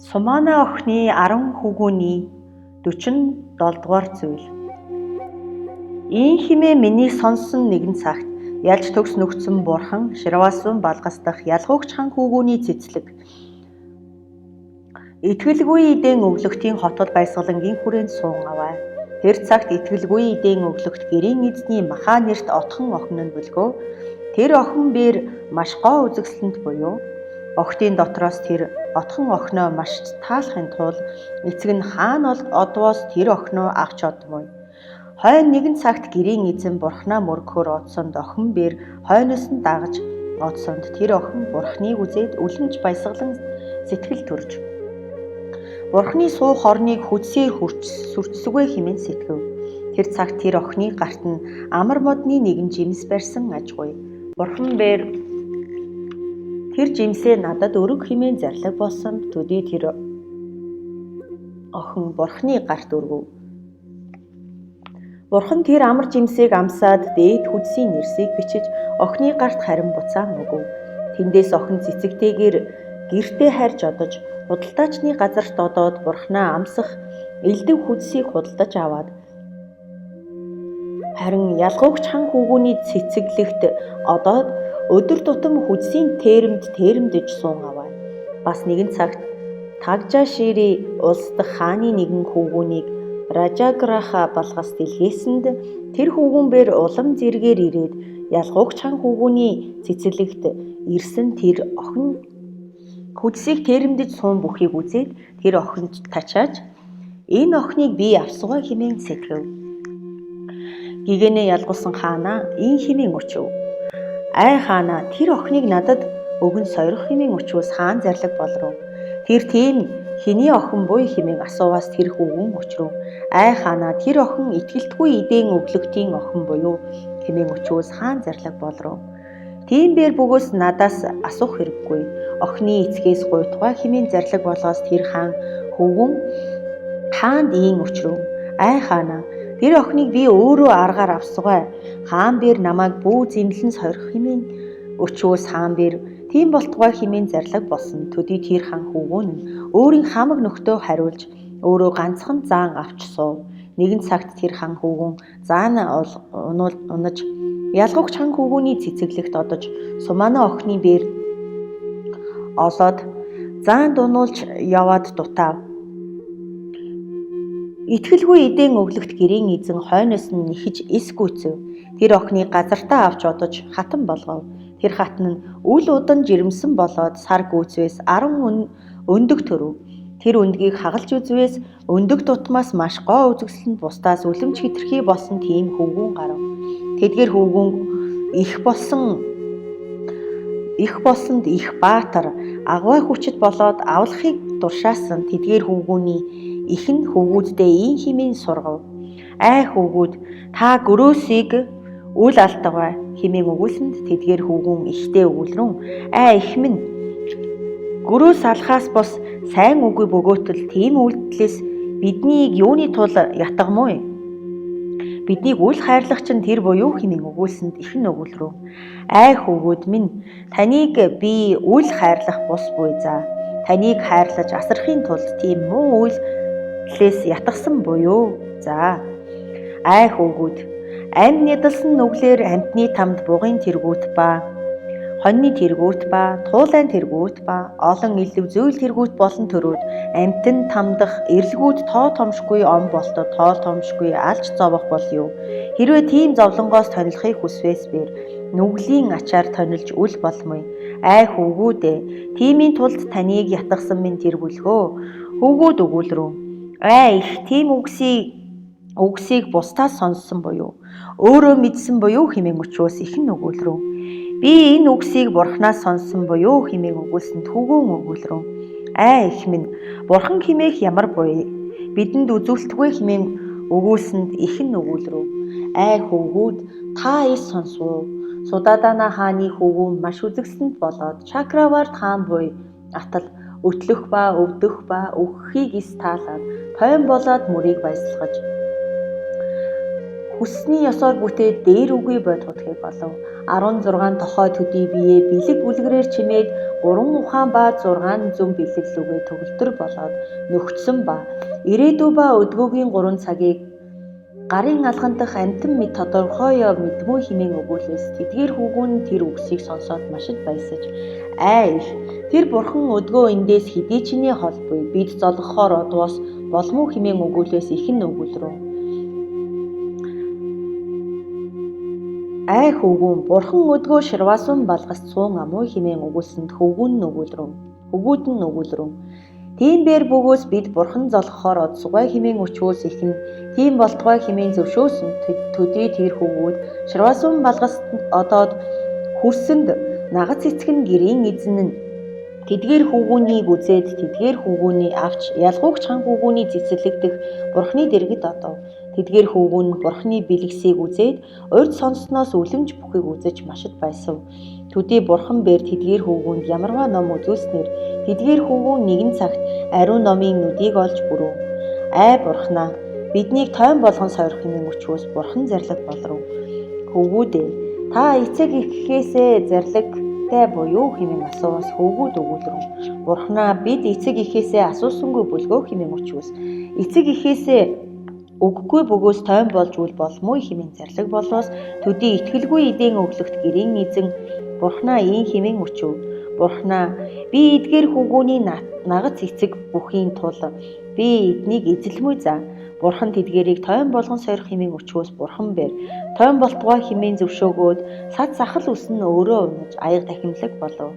Сумаана охины 10 хүүгүүний 47 дугаар зүйл. Ийн хэмээн миний сонсон нэгэн цагт ялж төгс нүгцэн бурхан Ширвасун балгас дахь ялгуугчхан хүүгүүний цэцлэг. Итгэлгүй эдэн өглөгтийн хотод баясгалангийн хүрээнд суун аваа. Тэр цагт итгэлгүй эдэн өглөгт гэрийн эзний Маха нэрт отхон охин нь бөлгөө. Тэр охин бээр маш гоо үзэгсэлэнт буюу охтын дотроос тэр отхон охиноо маш таалахын тулд эцэг нь хаана одвоос тэр охиноо авч одмой. Хойно нэгэн цагт гэрийн эзэн бурхнаа мөргөхөөр одсонд охин бээр хойноос нь дагаж одсонд тэр охин бурхныг үзээд үлэмж баясгалан сэтгэл төрж бурхны суух орныг хүчсээр сүрцсүгэ хэмээн сэтгэв. Тэр цагт тэр охины гарт нь амар модны нэгэн жимс барьсан ажгүй. Бурхан бээр тэр жимсээ надад өрөг хэмээн зарлаг болсонд төдий тэр охин бурхны гарт өргөв. Бурхан тэр амар жимсийг амсаад дээд хүчсийн нэрсийг бичиж охины гарт харин буцаан өгөв. Тэндээс охин цэцэгтэйгээр гэртээ харж одож худалдаачны газарт одоод бурхнаа амсах элдв хүчсийг худалдаж аваад харин ялгуугчхан хүүгүүний цэцэглэгт одоод өдөр тутам хүчсийн тэрэмдэж суун аваа. Бас нэгэн цагт Тагжашири улс дахь хааны нэгэн хүүгүүнийг Ражаграха балгас дэлгээсэнд тэр хүүгүүн бээр улам зэргээр ирээд ялгуугчхан хүүгүүний цэцэглэгт ирсэн тэр охин хүчсийг тэрэмдэж суун бүхийг үзээд тэр охинд тачааж энэ охиныг би авсгаа хэмээн сэтгэв. Гэгэнэ ялгуулсан хаанаа ийн хэмээн өчөв. Ай хаанаа тэр охиныг надад өгөн сойрох хэмээн өчвөөс хаан зарлаг болров. Тэр тийм хэний охин буй хэмээн асууваас тэр хүүгэн өчрөв. Ай хаанаа тэр охин итгэлтгүй эдэн өглөгтийн охин буюу хэмээн өчвөөс хаан зарлаг болров. Тийм бээр бөгөөс надаас асуух хэрэггүй. Охины эцгээс гуйтгаа хэмээн зарлаг болгоос тэр хаан хүүгэн хаанд ийн өчрөв. Ай хаанаа тэр охиныг би өөрөө аргаар авсгаа. Хаан бээр намайг бүү зэмлэн сорих хэмээн өчвөөс хаан бээр тийм болтугай хэмээн зарлаг болсон. Төдий тэр хаан хүүгэн нь өөрийн хамаг нөхдөө хариулж өөрөө ганцхан заан авч суув. Нэгэн цагт тэр хаан хүүгэн заана унаж ялгуугчхан хүүгүүний цэцэглэгт одож Сумаана охины бээр олоод заан дунулж яваад дутаав. Итгэлгүй эдэн өглөгт гэрийн эзэн хойноос нь нэхэж эс гүйцэв. Тэр охиныг газартаа авч одож хатан болгов. Тэр хатан нь үл удан жирэмсэн болоод сар гүйцвээс 10 өндөг төрөв. Тэр өндгийг хагалж үзвээс өндөг дутмаас маш гоо үзэгсэлэнд бусдаас үлэмж хэтэрхий болсон тийм хүүгүүн гарав. Тэдгээр хүүгүүн их болсонд их баатар агвай хүчит болоод авлахыг дуршаасан тэдгээр хүүгүүний их нь хүүгүүддээ ийн хэмээн сургав. Ай хүүгүүд та гөрөөсийг үл алдавай хэмээн өгүүлсэнд тэдгээр хүүгүүн ихтэй өгүүлрэн ай их минь гөрөөс алхаас бос сайн үгүй бөгөөтөл тийм үйлдэлээс биднийг юуны тул ятгамгүй. Биднийг үл хайрлах чинь тэр буюу хэмээн өгүүлсэнд их нь өгүүлрв. Ай хүүгүүд минь таныг би үл хайрлах бус буй за. Таныг хайрлаж асрахын тулд тийм муу үйлдэлээс ятгсан буюу за. Ай хүүгүүд амьд нэдэлсэн нүглэр амьтны тамд бугын тэргүүт ба хоньны тэргүүт ба туулайн тэргүүт ба олон илв зөөл тэргүүт болон төрөөд амьтан тамдах эрлгүүд тоо томшгүй он болтод тоол томшгүй алж зовох бол юу. Хэрвээ тийм зовлонгоос тонилохыг хүсвээс бээр нүглийн ачаар тонилж үл болмой. Ай хүүгүүдээ тиймийн тулд таныг ятгсан минь тэр бүлгөө хүүгүүд өгүүлрв. Ай их тийм үгсийг бусдаас сонссон буюу өөрөө мэдсэн буюу хэмээн өчвөөс их нь өгүүлрв. Би энэ үгсийг бурхнаас сонссон буюу хэмээн өгүүлсэнд хүүгэн өгүүлрв. Ай их минь бурхан хэмээх ямар буй бидэнд үзүүлэлтгүй хэмээн өгүүлсэнд их нь өгүүлрв. Ай хүүгүүд та эс сонсвоо. Судадана хааны хүүгүүн маш үзэгсэлэнт болоод Чакраварт хаан буй атал өтлөх ба өвдөх ба өгөхийг эс таалаад тойн болоод мөрийг баясалгаж хүссний ёсоор бүтээд дээр үгүй бод хутгийг олов. 16 тохой төдий бие бэлэг бүлгэрээр чимээд 3 ухаан ба 6 зүм бэлэг лүгээ төгөлдөр болоод нөхцсөн ба ирээдүй ба өдгөөгийн 3 цагийг гарын алган дах амтан мэд тодорхой мэдмүү хэмээн өгүүлээс тэдгээр хүүгүүн тэр үгсийг сонсоод машид баясаж их тэр бурхан өдгөө эндээс хэдий чиний холбоё бид золгохоор одвоос болмуу хэмээн өгүүлээс ихэн өгүүлрүү. Хүүгүүн бурхан өдгөө ширваасун балгас цуун амуу хэмээн өгүүлсэнд хөвгүүд нь өгүүлрүү. Тиймээр бөгөөс бид бурхан золгохоор одсугай хэмээн өчвөөс ихэн тийм болтугай хэмээн зөвшөөсөн төдий тэр хөвгүүд ширваасун балгаст одоод хүрсэнд нагац эцэг нь гэрийн эзэн нь тэдгээр хүүгүүнийг үзээд тэдгээр хүүгүүний авч ялгууг чан хүүгүүний цэцэрлэгдэх бурханы дэргэд одов. Тэдгээр хүүгүүн нь бурханы бэлгсийг үзээд урьд сонсноос үлэмж бүхийг үзэж машид байсав. Төдий бурхан бээр тэдгээр хүүгүүнд ямарваа ном үзүүлснээр тэдгээр хүүгүүн нэгэн цагт ариун номын нүдийг олж бүрөв. Бурханаа биднийг тойн болгон сойрох хэмээн өчвөөс бурхан зарлаг болров. Хөвгүүдээ та эцэг эхээсээ зарлагтай буюу хэмээн асуувас хөвгүүд өгүүлрүү. Бурханаа бид эцэг эхээсээ асуусангүй бүлгөө хэмээн өчвөөс эцэг эхээсээ өгөхгүй бөгөөс тойн болж үл болмоо хэмээн зарлаг болоос төдий итгэлгүй эдийн өглөгт гэрийн эзэн Бурханаа ийм хэмээн өчөв. Бурханаа би эдгээр хүүгүүний нагац эцэг бүхийн тул би эднийг эзэлмүй за. Бурхан тэдгээрийг тойн болгон сойрох хэмээн өчвөөс бурхан бэр тойн болтугай хэмээн зөвшөөгөөд сад сахал үсэн өөрөө унаж аяг дахимлаг болов.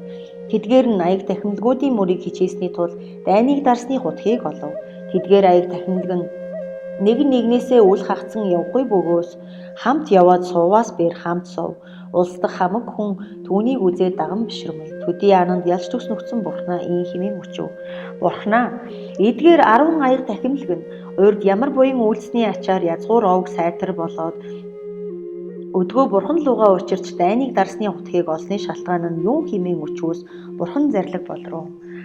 Тэдгээр нь аяг дахимлагуудын мөрийг хичээсний тулд дайныг дарсны хутгийг олов. Тэдгээр аяг дахимлаг нь нэг нэгнээсээ үл хагцсан явахгүй бөгөөс хамт яваад сууваас бэр хамт сув. Улс дахь хамаг хүн түүнийг үзээд даган бишрэмэй. Төдий ананд ялж төснөгцөн Бурханаа ийм хэмээн өчөв. Бурханаа эдгээр 10 аяг дахимлаг нь урьд ямар буян үйлсний ачаар язгуур овг сайтар болоод өдгөө бурхан лугаа учирч дайныг дарсны хутгийг олсны шалтгаан нь юу хэмээн өчвөөс бурхан зарлаг болров.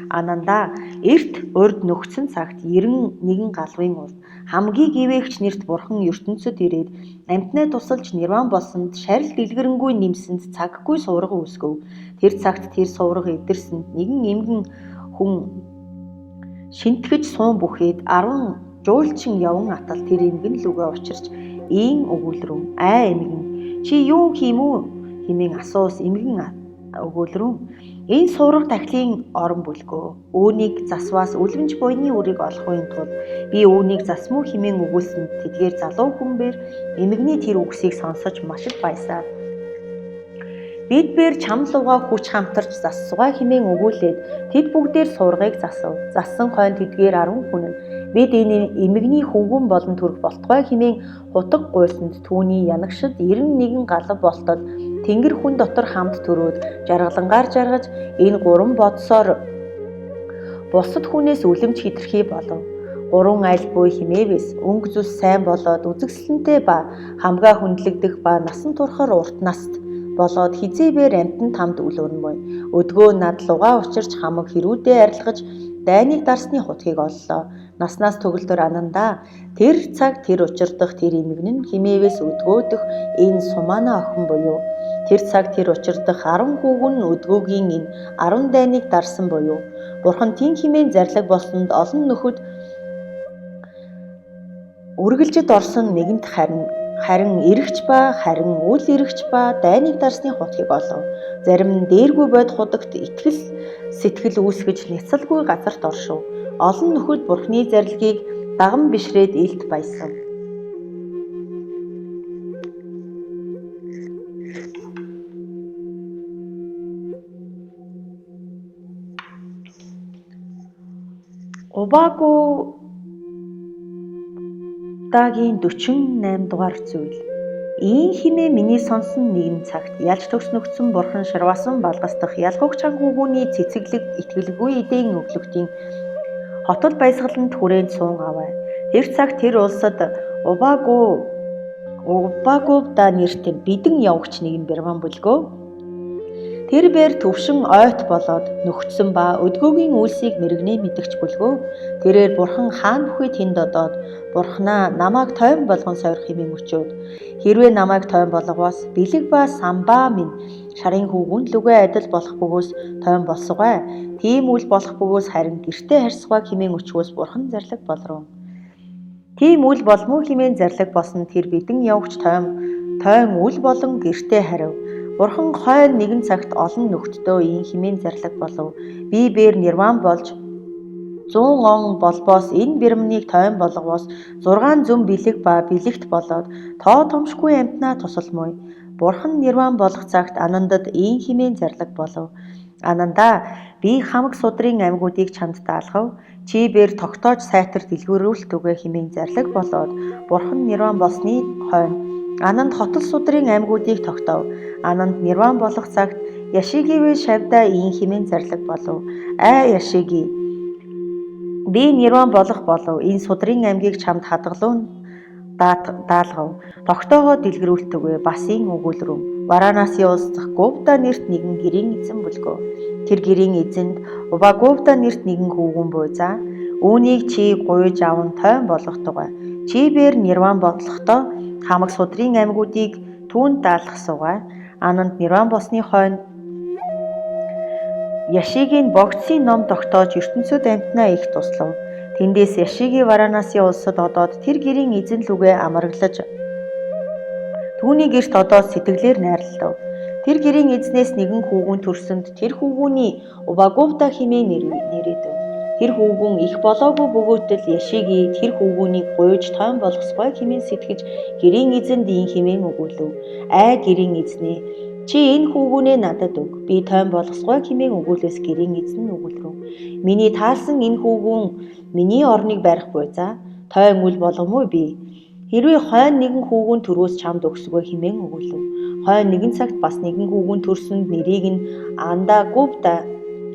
Анандаа эрт урьд нөхцөн цагт 91 галвын улд хамгийн гивээгч нэрт бурхан ертөнцөд ирээд амьтнаа тусалж нирван болсонд шарил дэлгэрэнгүй нэмсэнд цаггүй сувраг үүсгэв. Тэр цагт тэр сувраг эдэрсэнд нэгэн эмгэн хүн шинтгэж суун бүхээд 10 жуулчин яван атал тэр эмгэн лүгээ учирч ийн өгүүлрүү. Эмгэн чи юу хиймүү хэмээн асуус эмгэн өгүүлрүү. Энэ сувраг дахлын орон бүлгөө. Үүнийг засваас үлэмж буйны үрийг олохын тулд би үүнийг засмуу хэмээн өгүүлсэнд тэдгээр залуу хүмбэр эмгэний тэр үгсийг сонсож машид баясаа. Бид бээр чам лугаа хүч хамтарч зассугаа хэмээн өгүүлээд тэд бүгдээр суврагыг засав. Зассан хойно тэдгээр 10 хүн нь бид энэ эмгэний хөвгүн болон төрөх болтугай хэмээн хутаг гуйлсанд түүний янагшид 91 галав болтол тэнгэр хүн дотор хамт төрөөд жаргалангаар жаргаж энэ 3 бодсоор бусад хүнээс үлэмж хэтэрхий болов. 3 аль буй химээвэс өнгө зүс сайн болоод үзэгсэлэнтэй ба хамгаа хүндлэгдэх ба насан турхаар урт наст болоод хизээбээр амтан тамд үлөрнөй. Өдгөө над лугаа учирч хамаг хэрүүдээ арилгаж дайныг дарсны хутгийг оллоо. Наснаас төгөлдөр анандаа тэр цаг тэр учирдах тэр эмгэн нь химээвэс өдгөөдөх энэ сумаана охин буюу тэр цаг тэр учирдах 10 хүүгүн өдгөөгийн энэ 10 дайныг дарсан буюу бурхан тэн химэн зарлаг болсонд олон нөхөд үргэлжид орсон нэгэнт харин эрэгч ба харин үл эрэгч ба дайныг дарсны хутгийг олов. Зарим нь дээргүй бод худагт итгэл сэтгэл үүсгэж няцалгүй газарт оршив. Олон нөхөд бурхны зарилгийг даган бишрээд илт баясав. Обаагудагийн 48 дугаар зүйл. Ийм хэмээн миний сонсон нэгэн цагт ялж төгснөгцөн бурхан шарвасан балгастах ялгууг чанга хүүгүүний цэцэглэг итгэлгүй эдийн өглөгтийн хотод баясгаланд хүрээнд суун аваа. Тэр цагт тэр улсад Обаагуда нэртэй бидэн явагч нэгэн бэрман бүлгөө Тэр бээр төвшин ойт болоод нөхцсөн ба өдгөөгийн үйлсийг мэрэгнээ мэдгч бүлгөө. Тэрээр бурхан хаан бүхий тэнд одоод бурханаа намайг тойрон болгон сойрох хэмээн өчөөд хэрвээ намайг тойрон болгоос бэлэг ба самбаа минь шарын хүүгүнд лүгэ адил болох бөгөөс тойрон болсугай. Тийм үл болох бөгөөс харин гэртээ харьцгаа хэмээн өчгөөс бурхан зарлаг болров. Тийм үл болмоо хэмээн зарлаг босон тэр бидэн явагч тойрон үл болон гэртээ харив. Бурхан хойно нэгэн цагт олон нөхдөө ийм хэмээн зарлаг болов. Би бээр нирван болж 100 он болбоос энэ бэрмнийг тойрон болгоос 6 зүм бэлэг ба бэлэгт болоод тоо томшгүй амтнаа тусалмой. Бурхан нирван болох цагт Анандад ийм хэмээн зарлаг болов. Анандаа би хамаг судрын аймагуудыг чамд даалгав. Чи бээр тогтоож сайтар дэлгэрүүлэлт өгөө хэмээн зарлаг болоод бурхан нирван болсны хойно Ананд хотол судрын аймагуудыг тогтов. Ананд нирван болох цагт Яшигивэ шавда ийм хэмээн зарлаг болов. Яшиги би нирван болох болов. Энэ судрын аймгийг чамд хадгалуун даалгав. Тогтоогоо дэлгэрүүлэлт өгөө бас энэ өгүүлрөм. Варанаси улс дахь Говда нэрт нэгэн гэрийн эзэн бүлгөө. Тэр гэрийн эзэнд Говда нэрт нэгэн хүүгэн буйзаа. Үүнийг чи гуйж аван тойрон болгох тугай. Чи бээр нирван болохдоо хамаг судрын аймагуудыг түүнд даалгах сугай. Ананд нирван болсны хойно Яшигийн богдсын ном тогтоож ертөнцөд амтнаа их туслав. Тэндээс Яшиги Варанаси улсад одоод тэр гэрийн эзэн лүгээ амраглаж түүний гэрт одоод сэтгэлээр найрлав. Тэр гэрийн эзнээс нэгэн хүүгэн төрсөнд тэр хүүгүний Говда хэмээн нэрийдэв. Тэр хүүгэн их болоогүй бөгөөтөл Яшиги тэр хүүгүнийг гуйж тойрон болгосгой хэмээн сэтгэж гэрийн эзэнд ийм хэмээн өгүүлв. Гэрийн эзнээ чи энэ хүүгүнээ надад өг. Би тойрон болгосгой хэмээн өгүүлээс гэрийн эзэн нь өгүүлрөв. Миний таалсан энэ хүүгүн миний орныг барих буйзаа. Тойрон үл болгомгүй би. Хэрвээ хойно нэгэн хүүгүн төрөөс чамд өгсгөө хэмээн өгүүлв. Хойно нэгэн цагт бас нэгэн хүүгүн төрсөнд нэрийг нь Говда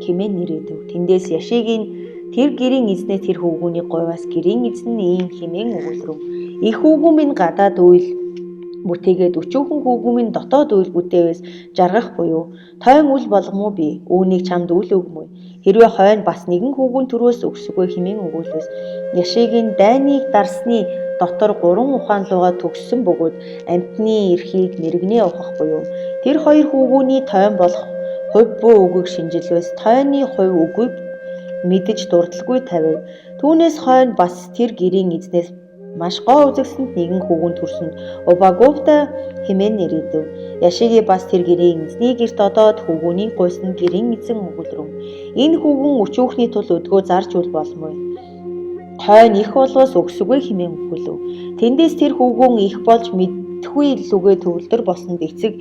хэмээн нэрийдэв. Тэндээс Яшигийн тэр гэрийн эзнээ тэр хүүгүний гуйваас гэрийн эзэн нь ийм хэмээн өгүүлрөв. Их хүүгүн минь гадаад үйл бүтээгээд өчүүхэн хүүгүн минь дотоод үйл бүтээвээс жаргах буюу тойрон үл болгомоо би. Үүнийг чамд үл өгмөй. Хэрвээ хойно бас нэгэн хүүгүн төрөөс өгсгөө хэмээн өгүүлвээс Яшигийн дайныг дарсны дотор 3 ухаан лугаа төгссөн бөгөөд амтны эрхийг мэрэгнээ ухах буюу тэр хоёр хүүгүний тойрон болох хувь буй үгийг шинжилвээс тойрны хувь үгийг мэдэж дурдлагүй тавив. Түүнээс хойно бас тэр гэрийн эзнээс маш гоо үзэгсэнд нэгэн хүүгэн төрсөнд Говда хэмээн нэрийдэв. Яшиги бас тэр гэрийн эзний гэрт одоод хүүгүний гуйсанд гэрийн эзэн өгүүлрөв. Энэ хүүгэн өчүүхний тул өдгөө зарж үл болмой. Хойно их болвоос өгсгөө хэмээн өгүүлв. Тэндээс тэр хүүгэн их болж мэдхгүй лүгээ төвлөр болсон эцэг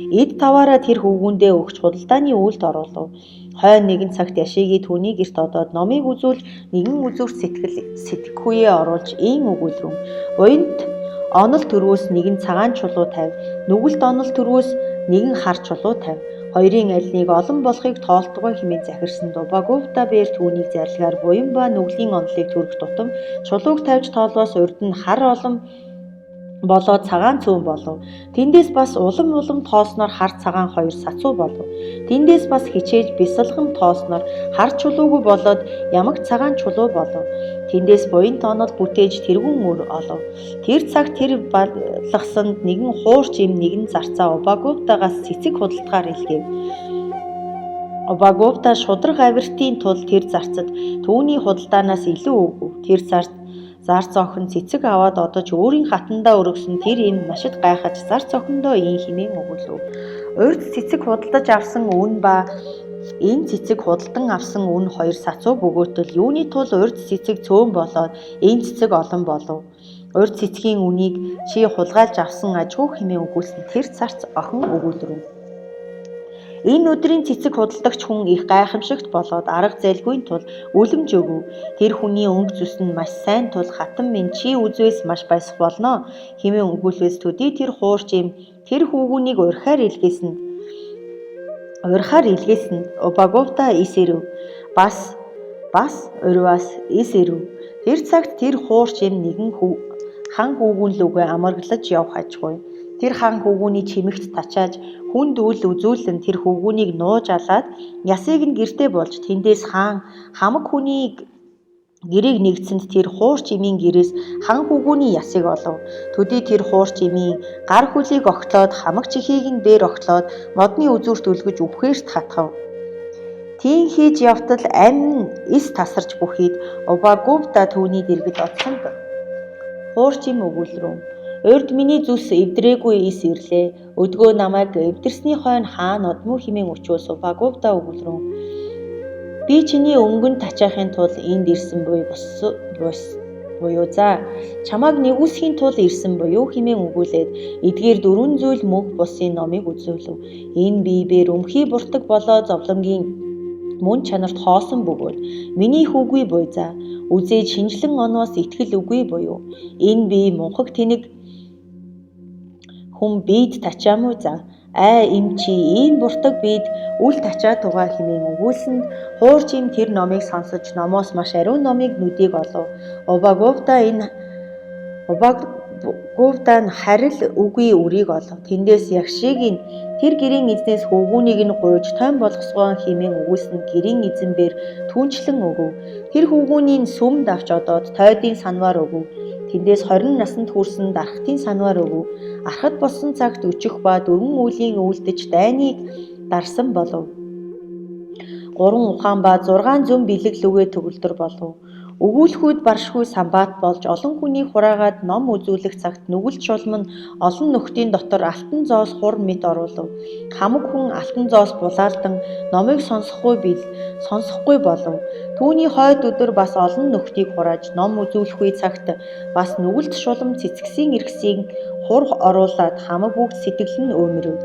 эд таваараа тэр хүүгүндээ өгч худалдааны үйлд оруулав. Хойно нэгэн цагт Яшиги түүний гэрт одоод номыг үзүүлж нэгэн үзүүрт сэтгэхүйээ оруулж ийм өгүүлрөв. Буянт онол төрөөс нэгэн цагаан чулуу тавь. Нүгэлт онол төрөөс нэгэн хар чулуу тавь. Хоёрын аль нэг олон болохыг тоолтгой хэмээн захирсан Говда бээр түүнийг зарлагаар буян ба нүглийн онолыг төрөх тутам чулууг тавьж тоолоос урд нь хар олон болоод цагаан цөөн болов. Тэндээс бас улам тоосноор хар цагаан хоёр сацуу болов. Тэндээс бас хичээж бясалган тоосноор хар чулуугүй болоод ямаг цагаан чулуу болов. Тэндээс буянт онол бүтээж тэргүүн мөр олов. Тэр цагт тэр балгасанд нэгэн хуурч им нэгэн зарцаа Говдагаас цэцэг худалдахаар илгээв. Говда шудраг авиртын тул тэр зарцад түүний худалдаанаас илүү өгөв. Тэр зарц охин цэцэг аваад одож өөрийн хатандаа өргөсөн тэр им машид гайхаж зарц охиндоо ийм хэмээн өгүүлв. Урд цэцэг худалдаж авсан үн ба энэ цэцэг худалдан авсан үн хоёр сацуу бөгөөтөл юуны тул урд цэцэг цөөн болоод энэ цэцэг олон болов. Урд цэцгийн үнийг чи хулгайлж авсан ажгүй хэмээн өгүүлсэн тэр зарц охин өгүүлрөв. Энэ өдрийн цэцэг худалдагч хүн их гайхамшигт болоод арга зайлгүй тул үлэмж өгөв. Тэр хүний өнгө зүс нь маш сайн тул хатан минь чи үзвээс маш баясах болно хэмээн өгүүлвээс төдий тэр хуурч им тэр хүүгүнийг урьхаар илгээсэнд Говда ис ирэв. Бас урьваас ис ирэв. Тэр цагт тэр хуурч им нэгэн хан хүүгүн лүгээ амраглаж явах ажгүй. Тэр хан хөвгүүний чимэгт тачааж хүнд үл үзүүлэн тэр хөвгүүнийг нууж алаад ясыг нь гэртээ болж тэндээс хаан хамаг хүнийг гэрийг нэгдсэнд тэр хуур чимийн гэрээс хан хөвгүүний ясыг олов. Төдий тэр хуур чимийн гар хөлийг огтлоод хамаг чихийг нь бээр огтлоод модны үзүүрт үлгэж үхээрт хатгав. Тийм хийж явтал амин эс тасарч бүхийд Убагувда түүний дэргэд оцсонд хуур чим өгүүлрүүн. Урд миний зүс эвдрээгүй эс ирлээ. Өдгөө намайг эвдэрсний хойно хаан одмуу хэмээн өчвөөс Убагувда өгүүлрүүн. Би чиний өнгөнд тачаахын тулд энд ирсэн буюу за чамайг нэгүсхийн тулд ирсэн буюу хэмээн өгүүлээд эдгээр 4 зүйл мөнх бусын номыг үзүүлв. Энэ биебээр өмхий буртаг болоо зовлонгийн мөн чанарт хоосон бөгөөд миний хүүгүй буй за үзээд шинжлэн оноос итгэл үгүй буюу энэ би мунхаг тэнэг хүм бийд тачаамуу за эм чи ийм буртаг бийд үл тачаа тугаа хэмээн өгүүлсэнд хуур чим тэр номыг сонсож номоос маш ариун номыг нүдийг олов. Убагувда нь харил үгүй үрийг олов. Тэндээс ягшиг нь тэр гэрийн эзнээс хөвгүүнийг нь гуйж тойм болгосгоо хэмээн өгүүлсэнд гэрийн эзэнбээр түүнчлэн өгөв. Тэр хөвгүүнийг сүмд авч одоод тойдын санваар өгөв. Тэндээс 20 наснд хүрсэн дархтын санваар өгөв. Архад болсон цагт өчөх ба 4 үеийн үлдэж дайныг дарсан болов. 3 ухаан ба 6 зүүн бэлэг лүгээ төгөлдөр болов. Өгүүлэхүйд баршгүй самбаат болж олон хүний хураагаад ном үзүүлэх цагт нүгэлт шулам нь олон нөхдийн дотор алтан зоос хур мэт оруулав. Хамаг хүн алтан зоос булаалдан номыг сонсохгүй болов. Түүний хойд өдөр бас олон нөхдийг хурааж ном үзүүлэхгүй цагт бас нүгэлт шулам цэцгсийн иргэсийг хур оруулаад хамаг бүгд сэтгэл нь өмөрөв.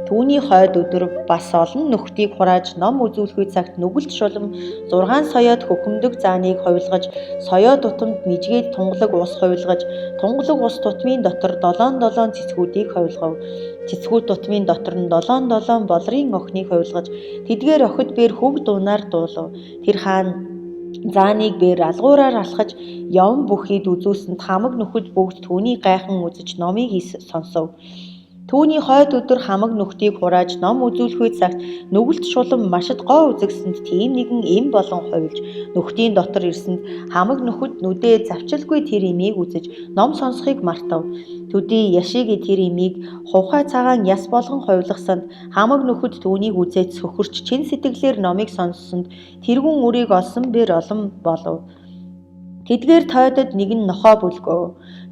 Түүний хойд өдөр бас олон нөхдийг хурааж ном үзүүлэхгүй цагт нүгэлт шулам 6 соёод хөхөмдөг зааныг хувилгаж соёо тутамд мижгээд тунгалаг ус хувилгаж тунгалаг ус тутмын дотор 7 цэцгүүдийг хувилгав. Цэцгүүд тутмын дотор нь 7 болрын охиныг хувилгаж тэдгээр охид бээр хөг дуунаар дуулав. Тэр хаан зааныг бээр алгуураар алхаж явн бүхийд үзүүлсэнд хамаг нөхөд бүгд түүний гайхан үзэж номыг сонсов. Түүний хойд өдөр хамаг нөхдийг хурааж ном үзүүлэхүй цагт нүгэлт шулам машид гоо үзэгсэнд тийм нэгэн эм болон хувилж нөхдийн дотор ирсэнд хамаг нөхөд нүдээ завчилгүй тэр эмийг үзэж ном сонсохыг мартав. Төдий яшиг тэр эмийг хувхай цагаан яс болгон хувилгасанд хамаг нөхөд түүнийг үзээд сөхөрч чин сэтгэлээр номыг сонссонд тэргүүн үрийг олсон бээр олон болов. Тэдгээр тойдод нэгэн нохоо бүлгөө.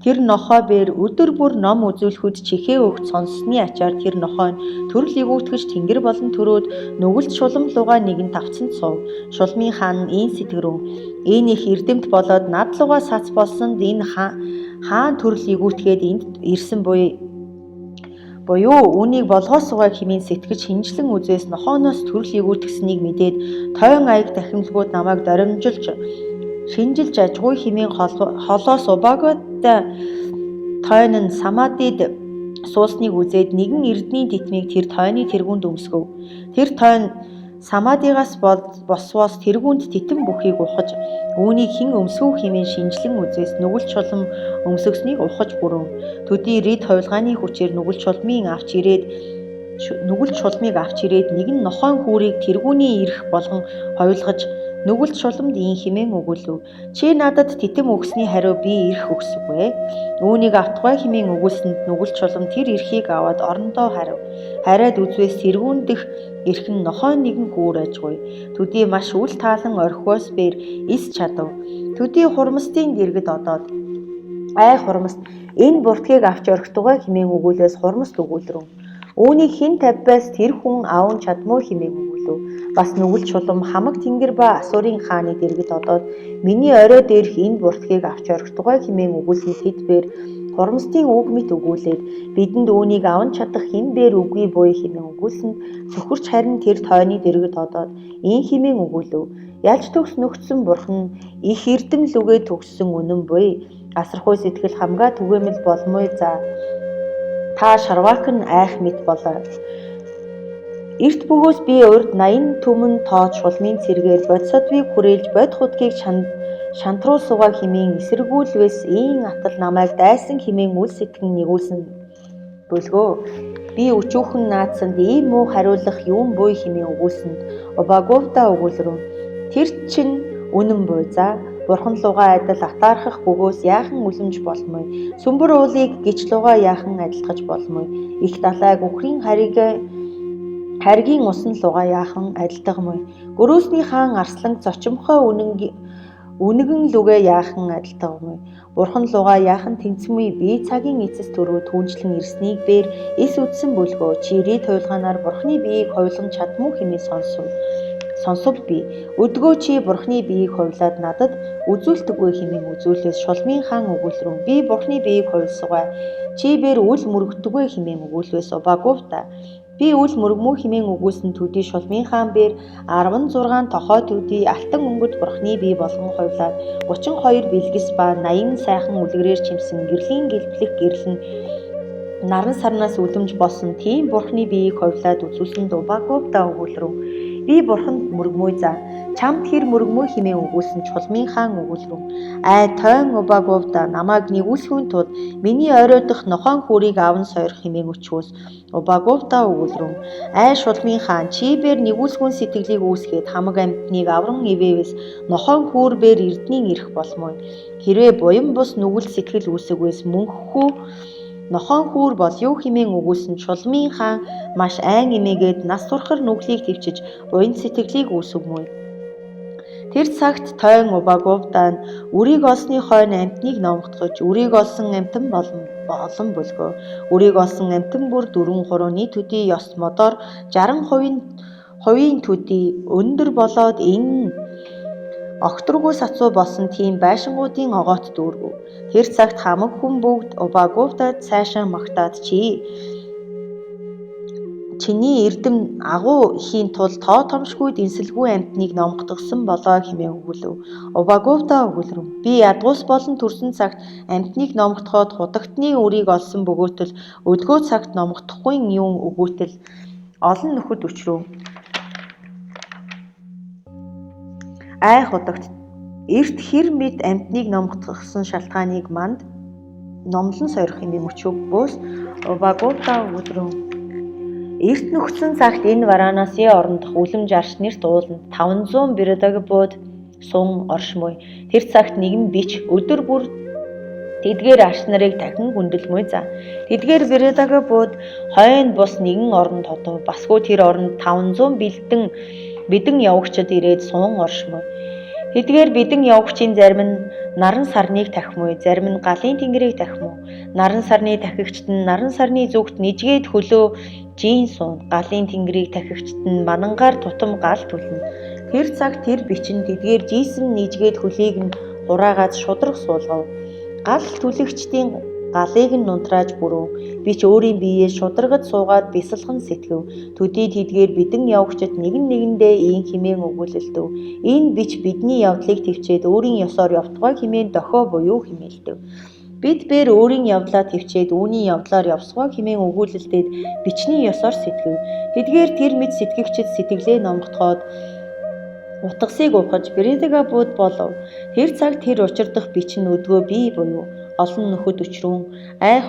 Тэр нохоо бээр өдөр бүр ном үзүүлэхүйд чихээ өгч сонссны ачаар тэр нохоо нь төрөл эгүүтгэж тэнгэр болон төрөөд нүгэлт шулам лугаа нэгэн тавцанд суув. Шулмын хаан нь ийн сэтгэрүүн. Энэ их эрдэмт болоод над лугаа сац болсонд энэ хаан төрөл эгүүтгээд энд ирсэн буюу үүнийг болгоос сугаа хэмээн сэтгэж шинжлэн үзээс нохооноос төрөл эгүүтгсэнийг мэдээд тойн аяг дахимлгууд намайг доримжилж шинжилж ажгүй хэмээн холоос Убагувда тойн нь Самадид суусныг үзээд нэгэн эрдний титмийг тэр тойны тэргүүнд өмсгөв. Тэр тойн Самадигаас босвоос тэргүүнд титэм бүхийг ухаж үүнийг хэн өмсөв хэмээн шинжлэн үзээс нүгэлт шулам өмсгснийг ухаж бүрөв. Төдий рид хувилгааны хүчээр нүгэлт шулмыг авч ирээд нэгэн нохойн хүүрийг тэргүүний ирэх болгон хувилгаж нүгэлт шуламд ийн хэмээн өгүүлв. Чи надад титэм өгсөний хариу би ирэх өгсөв. Үүнийг автгай хэмээн өгүүлсэнд нүгэлт шулам тэр эрхийг аваад орондоо харив. Хараад үзвээс тэргүүн дэх эрх нь нохойн нэгэн хүүр ажгүй. Төдий маш үл таалан орхиос бээр ис чадав. Төдий хурмастын дэргэд одоод хурмаст энэ буртгийг авч орхитугай хэмээн өгүүлээс хурмаст өгүүлрүүн. Үүнийг хэн тавьбаас тэр хүн аавн чадмуу хэмээн өгүүлв. Бас нүгэлт шулам хамаг тэнгэр ба Асурын хааны дэргэд одоод миний орой дээрх энэ буртгийг авч орхитугай хэмээн өгүүлсэн тэдбээр хурмастын үг мэт өгүүлээд бидэнд үүнийг аван чадах хэн бээр үгүй буй хэмээн өгүүлсэнд цөхөрч харин тэр тойны дэргэд одоод ийн хэмээн өгүүлв. Ялж төгс нөхцсөн бурхан их эрдэм лүгээ төгссөн үнэн буй. Асархуй сэтгэл хамгаа түгээмэл болмой за. Та шарваак нь айх мэт болоо. Эрт бөгөөс би урд 80 түмэн тоод шулмын цэргээр бодисодвыг хүрээлж бод хутгийг шантруулсугаа хэмээн эсэргүүлвэс ийн атал намайг дайсан хэмээн үл сэтгэн нэгүүлсэн Бүлгөө. Би өчүүхэн наадсанд ийм муу хариулах юун буй хэмээн өгүүлсэнд Убаговта өгүүлрөв. Тэр чинь үнэн буй за. Бурхан лугаа адил атаархах бөгөөс яахан үлэмж болмой. Сүмбэр уулыг гिच лугаа яахан адилтгаж болмой. Их далайг үхрийн харгийн усан лугаа яахан адилтгамой. Гөрөөсний хаан арслан зочимхой үнэгэн лүгээ яахан адилтгамой. Бурхан лугаа яахан тэнцмүй би цагийн эцэс төрөө түүнчлэн ирснийг бээр эс үдсэн бүлгөө чири туйлгаанаар бурхны биеийг хувилган чадмуу хэмээн сонсов би. Өдгөө чи бурхны биеийг хувилаад надад үзүүлдэггүй хэмээн үзүүлээс шулмын хаан өгүүлрөв. Би бурхны биеийг хувилсугай. Чи бээр үл мөрөгдөггүй хэмээн өгүүлвээс Убаговта. Би үл мөргмүү хэмээн өгүүлсэн төдий шулмын хаан бээр 16 тохой төдий алтан өнгөд бурхны бие болгон хувилаад 32 бэлгэс ба 80 сайхан үлгэрээр чимсэн гэрлийн гэлбэлэх гэрлэн наран сарнаас үлэмж болсон тийм бурхны биеийг хувилаад үзүүлсэнд Убаговта өгүүлрөв. Би бурханд мөргмөө за. Чамд хэр мөргмөө хэмээн өгүүлсэн чулмын хаан өгүүлрөв. Тойн Убаговта намайг нэгүүлсхийн тулд миний оройдох нохойн хүрийг аван сойрох хэмээн өчвөөс Убаговта өгүүлрөв. Шулмын хаан чи бээр нэгүүлсгүй сэтгэлийг үүсгээд хамаг амьтныг авран ивээвээс нохойн хүүр бээр эрднийн ирэх болмой. Хэрвээ буян бус нүгэл сэтгэл үүсэгвээс мөнххүү нохойн хүүр бол юу хэмээн өгүүлсэн чулмын хаан маш айн эмээгээд нас турхар нүглийг твчиж буян сэтгэлийг үүсгэмүй. Тэр цагт тойн Убаговта үрийг олсны хойно амьтныг номготгож үрийг олсон амьтан болон бүлгөө. Үрийг олсон амьтан бүр 4-3 нийт төдий ёс модоор 60% төдий өндөр болоод энэ огторгүй сацуу болсон тийм байшингуудын огоот дүүргэв. Тэр цагт хамаг хүн бүгд Убаговтад цаашаа магтаад чиний эрдэм агуу ихийн тулд тоо томшгүй дэнсэлгүй амьтныг номготгосон болоо хэмээн өгүүлв. Убаговта өгүүлрөв. Би ядгуус болон төрсөн цагт амьтныг номготгоод худагтны үрийг олсон бөгөөтөл өдгөө цагт номготохгүй юм өгөөтөл олон нөхөд өчрөв. Худагт эрт хэр мэд амьтныг номготгосон шалтгааныг манд номлон сойрох хэмээн өчвөөс Убаговта өгүүлрөв. Эрт нөхцөн цагт энэ Варанасын орон дох үлэмж аршнэрт ууланд 500 Биридагбод сун оршмой. Тэр цагт нэгэн бич өдөр бүр тэдгээр аршнарыг дахин гүндэлмөй за. Тэдгээр Биридагбод хойно бус нэгэн орон хотов. Басгүй тэр оронд 500 бидэн явагчид ирээд сун оршмой. Тэдгээр бидэн явагчийн зарим нь наран сарныг тахимуй, зарим нь галын тэнгэрийг тахимуу. Наран сарны тахигчд нь наран сарны зүгт нижгээд хөлөө жин суун, галын тэнгэрийг тахигчд нь манангаар тутам гал түлнэ. Тэр цаг тэр бичин тэдгээр жийсэн нижгээд хөлийг нь хураагаад шудраг суулгав. Гал түлэгчдийн галыг нь нунтрааж бүрөв. Бич өөрийн биеэ шударгад суугаад бясалган сэтгэв. Төдий тэдгээр бидэн явагчид нэгэн нэгэндээ ийн хэмээн өгүүлэлтэв. Энэ бич бидний явдлыг төвчээд өөрийн ёсоор явтугай хэмээн дохио буюу хэмээлтэв. Бид бээр өөрийн явдлаа төвчээд үүний явдлаар явсгай хэмээн өгүүлэлтээд бичний ёсоор сэтгэв. Тэдгээр тэр мэд сэтгэгчид сэтгэлээ номготгоод утгасыг ухаж Биридагбод болов. Тэр цаг тэр учирдах бич нь өдгөө бий буюу олон нөхөд өчрүүн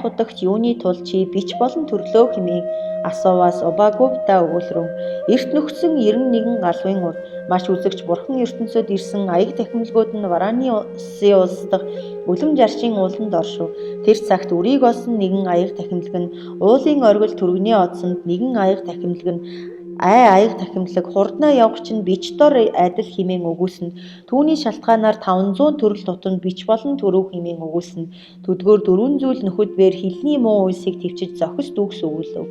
худагт юуны тул чи бич болон төрлөө хэмээн асууваас Убаговта өгүүлрөв. Эрт нөхцөн 91 галвын урд маш үзэгч бурхан ертөнцөд ирсэн аяг тахимлагууд нь Варанасын улс дахь үлэмж аршийн ууланд оршив. Тэр цагт үрийг олсон нэгэн аяг тахимлаг нь уулын оргил түргэний одсонд нэгэн аяг тахимлаг нь аяг тахимлаг хурднаа явагч нь бич дор адил хэмээн өгүүлсэнд түүний шалтгаанаар 500 төрөл тутамд бич болон төрөв хэмээн өгүүлсэнд төдгөөр 4 зүйл нөхөд бээр хилний муу уйсыг твчиж зохис дүүгс өгүүлв.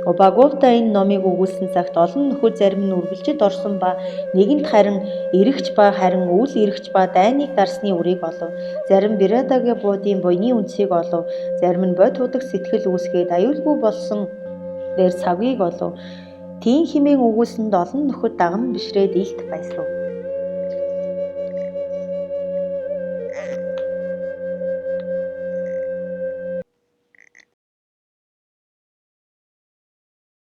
Убаговта энэ номыг өгүүлсэн цагт олон нөхөд зарим нь үргэлжид орсон ба нэгэнт харин эрэгч ба харин үл эрэгч ба дайныг дарсны үрийг олов. Зарим Биридагбодын буйны үнсийг олов. Зарим нь бод худаг сэтгэл үүсгээд аюулгүй болсон дээр цавгийг олов. Тийм хэмээн өгүүлсэнд олон нөхөд даган бишрээд илт баясав.